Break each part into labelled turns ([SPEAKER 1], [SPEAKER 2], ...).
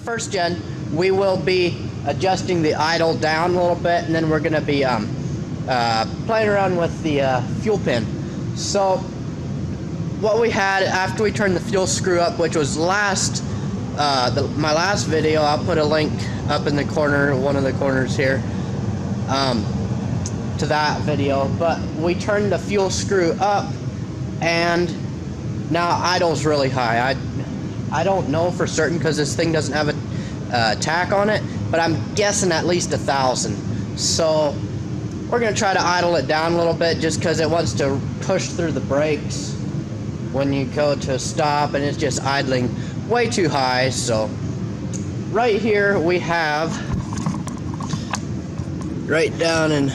[SPEAKER 1] first gen, we will be adjusting the idle down a little bit, and then we're going to be playing around with the fuel pin. So what we had after we turned the fuel screw up, which was my last video, I'll put a link up in the corner, one of the corners here, to that video. But we turned the fuel screw up, and now idle's really high. I don't know for certain because this thing doesn't have a tack on it, but I'm guessing at least 1,000. So we're gonna try to idle it down a little bit just because it wants to push through the brakes when you go to stop, and it's just idling way too high. So right here we have, right down in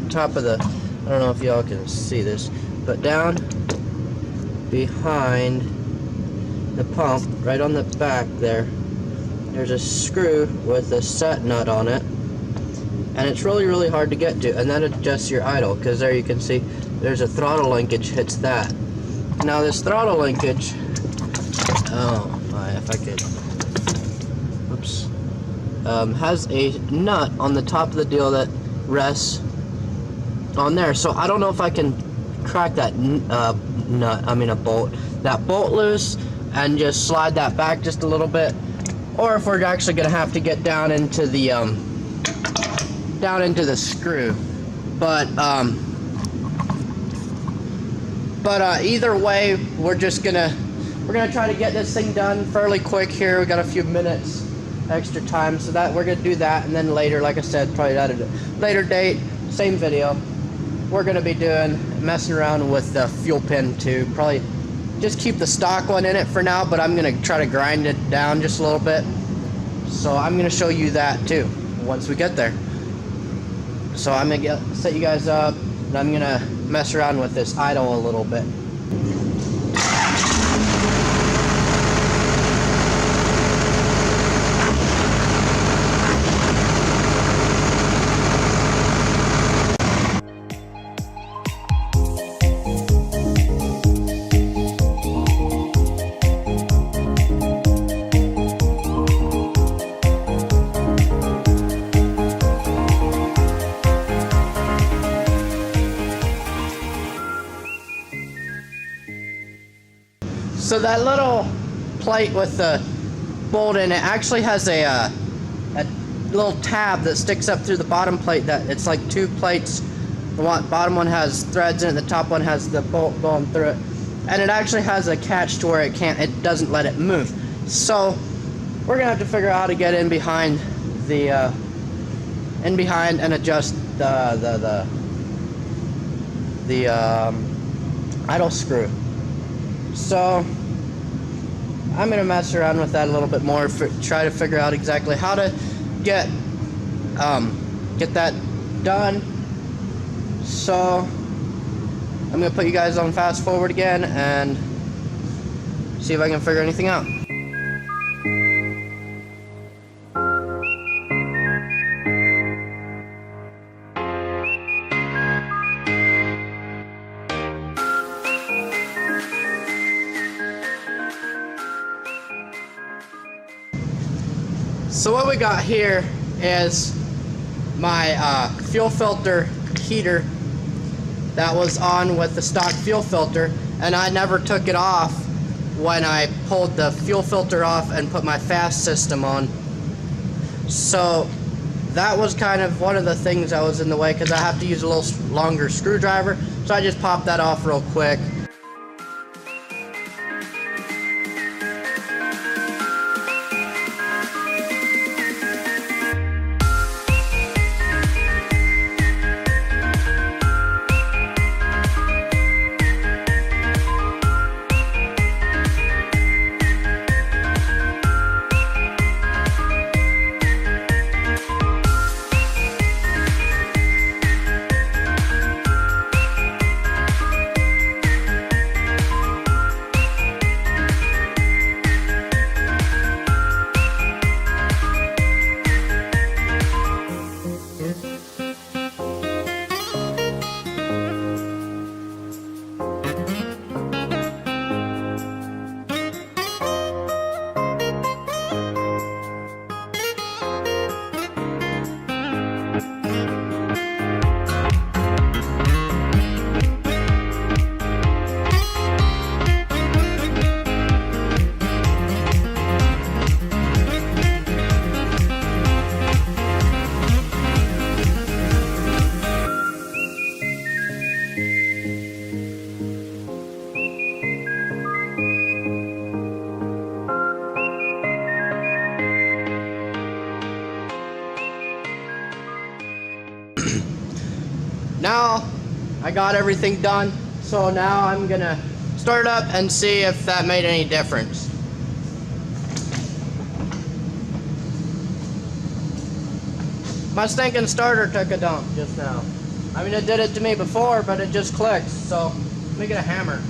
[SPEAKER 1] top of the, I don't know if y'all can see this, but down behind the pump, right on the back there's a screw with a set nut on it, and it's really hard to get to, and that adjusts your idle, because there you can see there's a throttle linkage hits that. Now this throttle linkage, oh my, if I could, oops, has a nut on the top of the deal that rests on there. So I don't know if I can crack that that bolt loose and just slide that back just a little bit, or if we're actually gonna have to get down into the screw. But either way, we're gonna try to get this thing done fairly quick here. We got a few minutes extra time, so that we're gonna do that, and then later, like I said, probably at a later date, same video, we're gonna be messing around with the fuel pin to probably just keep the stock one in it for now, but I'm gonna try to grind it down just a little bit. So I'm gonna show you that too once we get there. So I'm gonna set you guys up, and I'm gonna mess around with this idle a little bit. So that little plate with the bolt in it actually has a little tab that sticks up through the bottom plate. That it's like two plates. The bottom one has threads in it, the top one has the bolt going through it, and it actually has a catch to where it doesn't let it move. So we're gonna have to figure out how to get in behind and adjust the idle screw. So I'm gonna mess around with that a little bit more, try to figure out exactly how to get that done. So I'm gonna put you guys on fast forward again and see if I can figure anything out. So what we got here is my fuel filter heater that was on with the stock fuel filter, and I never took it off when I pulled the fuel filter off and put my fast system on. So that was kind of one of the things that was in the way, because I have to use a little longer screwdriver, so I just popped that off real quick. now I got everything done. So now I'm gonna start it up and see if that made any difference. My stinking starter took a dump just now. I mean, it did it to me before, but it just clicks. So let me get a hammer.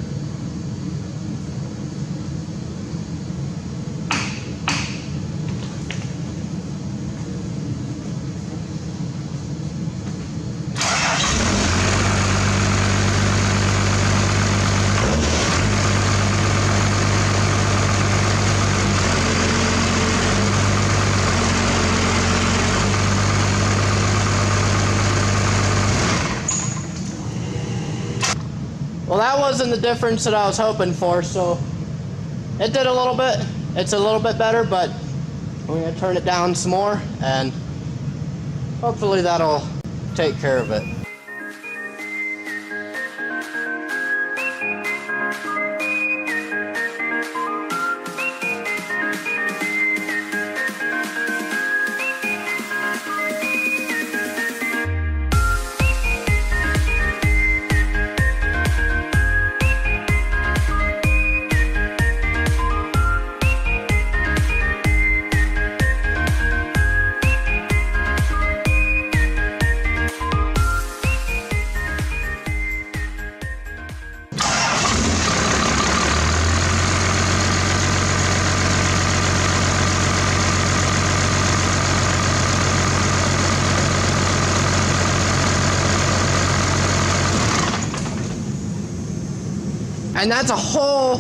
[SPEAKER 1] Well, that wasn't the difference that I was hoping for, so it did a little bit. It's a little bit better, but I'm gonna turn it down some more, and hopefully that'll take care of it. And that's a whole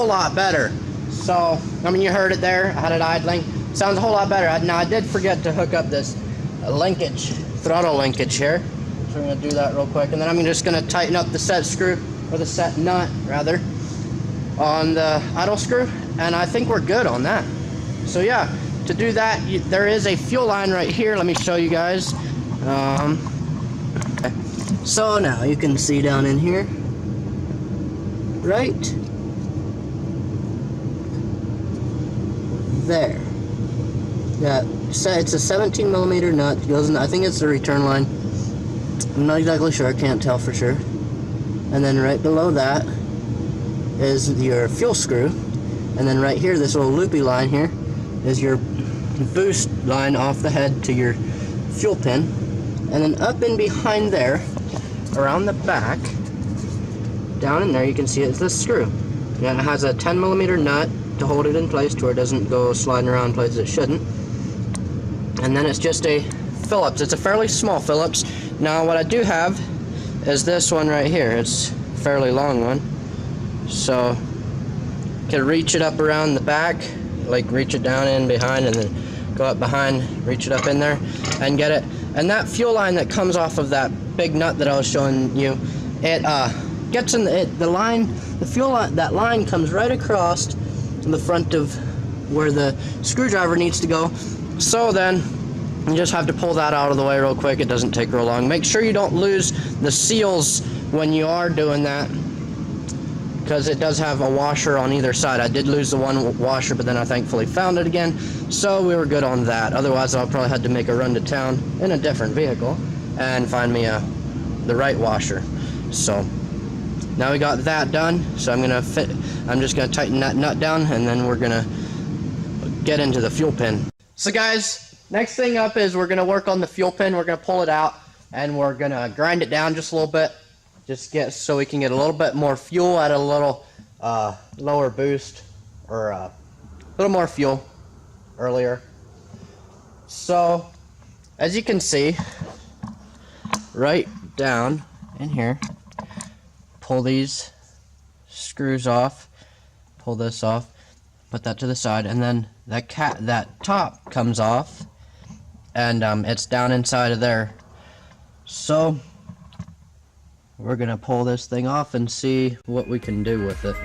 [SPEAKER 1] lot better. So, I mean, you heard it there. I had it idling. Sounds a whole lot better. Now, I did forget to hook up this linkage, throttle linkage here. So we're gonna do that real quick. And then I'm just gonna tighten up the set screw, or the set nut, rather, on the idle screw. And I think we're good on that. So yeah, to do that, there is a fuel line right here. Let me show you guys. Okay. So now you can see down in here, right there. Yeah, it's a 17 millimeter nut. Goes in, I think it's the return line. I'm not exactly sure. I can't tell for sure. And then right below that is your fuel screw. And then right here, this little loopy line here, is your boost line off the head to your fuel pin. And then up in behind there, around the back, down in there, you can see it's this screw. And it has a 10 millimeter nut to hold it in place to where it doesn't go sliding around places it shouldn't. And then it's just a Phillips. It's a fairly small Phillips. Now what I do have is this one right here. It's a fairly long one. So you can reach it up around the back, like reach it down in behind and then go up behind, reach it up in there and get it. And that fuel line that comes off of that big nut that I was showing you, it gets in the line, the fuel line, that line comes right across the front of where the screwdriver needs to go. So then you just have to pull that out of the way real quick. It doesn't take real long. Make sure you don't lose the seals when you are doing that, because it does have a washer on either side. I did lose the one washer, but then I thankfully found it again, so we were good on that. Otherwise I'll probably had to make a run to town in a different vehicle and find me the right washer. So now we got that done, so I'm just gonna tighten that nut down, and then we're gonna get into the fuel pin. So guys, next thing up is we're gonna work on the fuel pin. We're gonna pull it out and we're gonna grind it down just a little bit, so we can get a little bit more fuel at a little lower boost, or a little more fuel earlier. So as you can see, right down in here, pull these screws off, pull this off, put that to the side, and then that top comes off, and it's down inside of there. So we're gonna pull this thing off and see what we can do with it.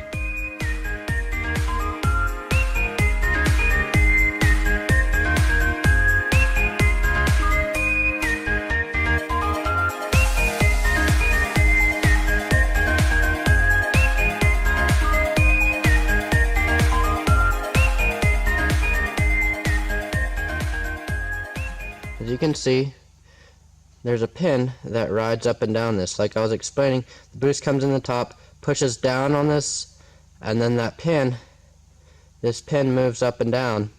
[SPEAKER 1] As you can see, there's a pin that rides up and down this. Like I was explaining, the boost comes in the top, pushes down on this, and then that pin, this pin moves up and down.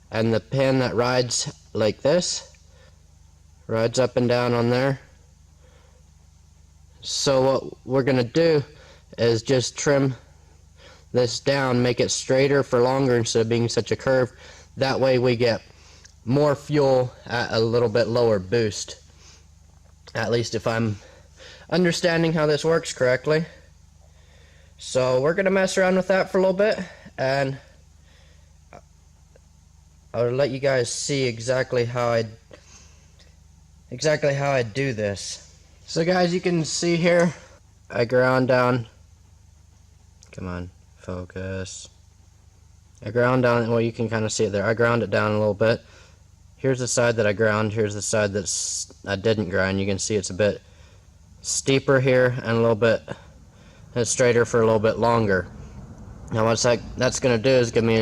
[SPEAKER 1] And the pin that rides like this, rides up and down on there. So what we're going to do is just trim this down, make it straighter for longer instead of being such a curve. That way we get more fuel at a little bit lower boost. At least if I'm understanding how this works correctly. So we're going to mess around with that for a little bit, and I'll let you guys see exactly how I do this. So guys, you can see here, I ground down, come on, focus. I ground down, well, you can kind of see it there. I ground it down a little bit. Here's the side that I ground, here's the side that I didn't grind. You can see it's a bit steeper here and a little bit straighter for a little bit longer. Now what that's going to do is give me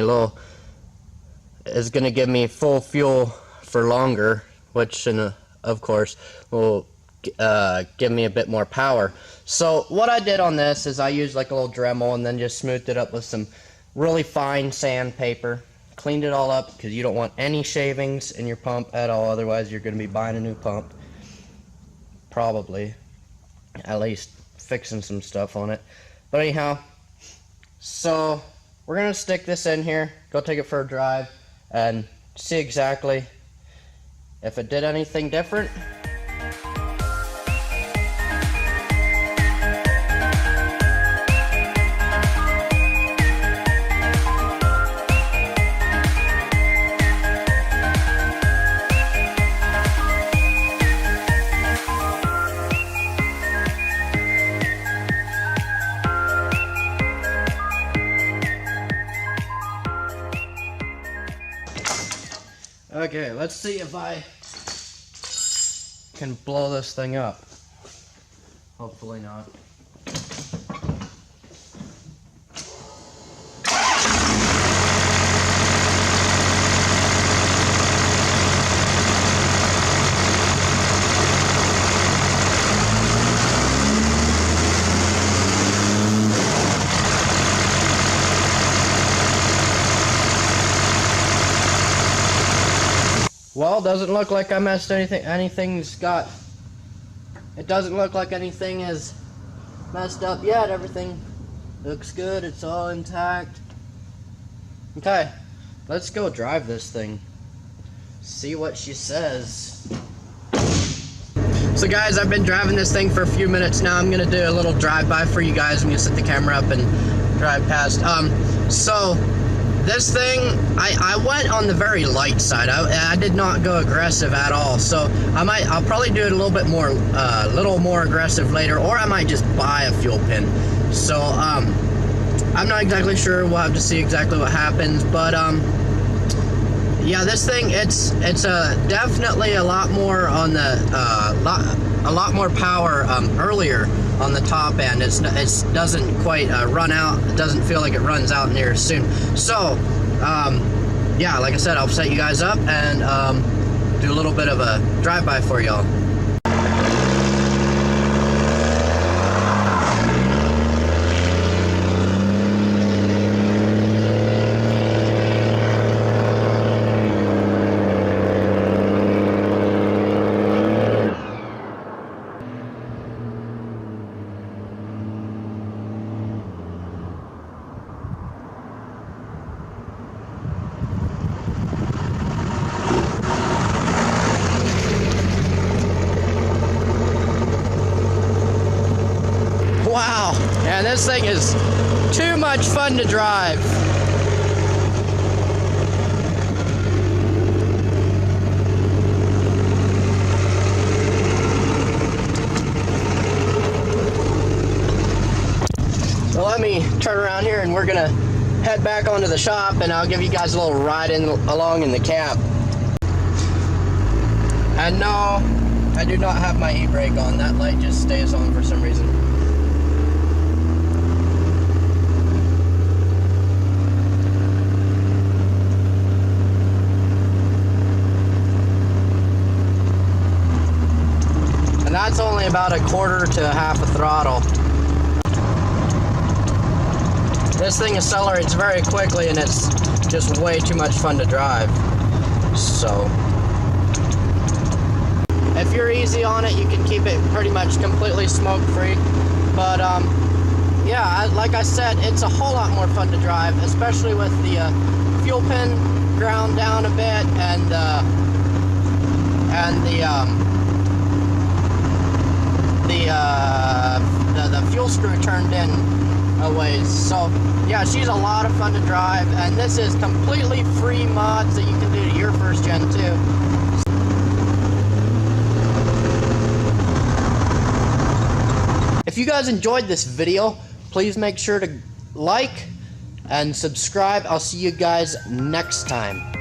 [SPEAKER 1] give me full fuel for longer, which of course will give me a bit more power. So what I did on this is I used like a little Dremel and then just smoothed it up with some really fine sandpaper. Cleaned it all up because you don't want any shavings in your pump at all, otherwise you're going to be buying a new pump. Probably. At least fixing some stuff on it. But anyhow, so we're going to stick this in here, go take it for a drive, and see exactly if it did anything different. Okay, let's see if I can blow this thing up. Hopefully not. Well, doesn't look like I messed anything. It doesn't look like anything is messed up yet. Everything looks good. It's all intact. Okay, let's go drive this thing. See what she says. So guys, I've been driving this thing for a few minutes now. I'm gonna do a little drive-by for you guys. I'm gonna set the camera up and drive past. So this thing, I went on the very light side. I did not go aggressive at all. So I'll probably do it a little bit more, little more aggressive later, or I might just buy a fuel pin. So I'm not exactly sure. We'll have to see exactly what happens. But yeah, this thing, it's definitely a lot more on the a lot more power earlier on the top end. It doesn't quite run out. It doesn't feel like it runs out near as soon. So yeah, like I said, I'll set you guys up and do a little bit of a drive-by for y'all. Wow, and this thing is too much fun to drive. So let me turn around here and we're gonna head back onto the shop and I'll give you guys a little ride along in the cab. And no, I do not have my e-brake on. That light just stays on for some reason. that's only about a quarter to half a throttle. This thing accelerates very quickly and it's just way too much fun to drive. So, if you're easy on it, you can keep it pretty much completely smoke-free. But, yeah, like I said, it's a whole lot more fun to drive, especially with the fuel pin ground down a bit and the fuel screw turned in a ways. So yeah, she's a lot of fun to drive, and this is completely free mods that you can do to your first gen too. If you guys enjoyed this video, please make sure to like and subscribe. I'll see you guys next time.